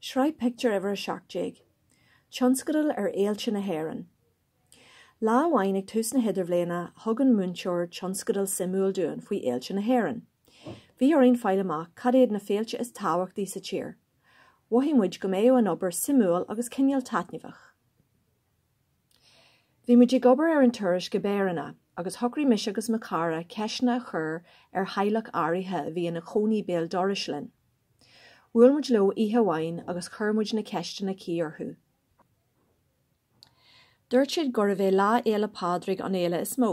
Sraith Pictiúr ever a seachtdéag. Tionscadal Fhéilte nÉireann. Lá amháin ag tús na hidir bhléana thugann múinteoir Tionscadal simúil dúin faoi Fhéilte nÉireann. Bhí orainn fáil amach cad éad na féilte is táhachtaí sa tír. Wathí muid go méo an obair simúil agus cinneal taitneamhach. Bhí muid ag obair ar an turais go béireanna agus thugraí mis agus macara ceisna a chur ar haileach áirithe bhí ina chónaí béal doirislin. Bhfuil muid leo ihe amháin agus chur muid na ceistena cí orthú. Dúirt siad gur a bheith lá éile pádraig an éile is mó.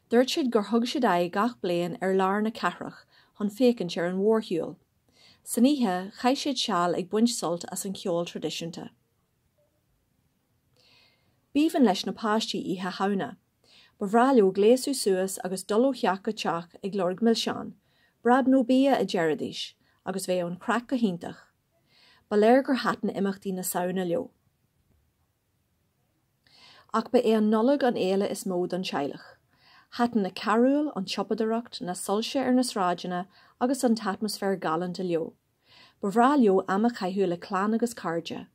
Dúirt siad gur thug siad é gach bliain ar lár na ceathrach chun fécinnt ar an mhórthiúil. San oíche chaith siad seall ag buint sult as an ceol tradiisiúnta. Bíhann leis na páistí ihe thabhna. Ba bhreailiú gléasú suas agus dul ó cheach go teach ag lorg millseán, brab nó bia a deireadís, agus bheith an crack go híntach. Ba léir gur hatan imachtaí na saona leo. Ach ba é an nullag an éile is mó don teilech. Hatan na carúil an tiopadaireacht na sulse ar na sráidena agus an atmosfér galanta leo. Ba bhreailiú ama chaithú le clán agus cairde.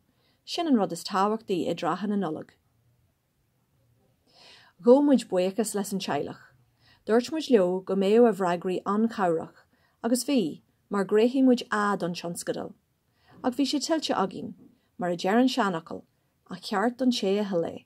Sin an rud is táhachtaí I ddrachan na nullag. Go muid buchas leis an teilech. Dúirt muid leo go méo a bhreagraí an cabhrach, agus bhí, mar gréithí muid don Tionscadal. Ag bhí sé tiltte agin, mar a dearan seanachal, a cheart don sé a helé.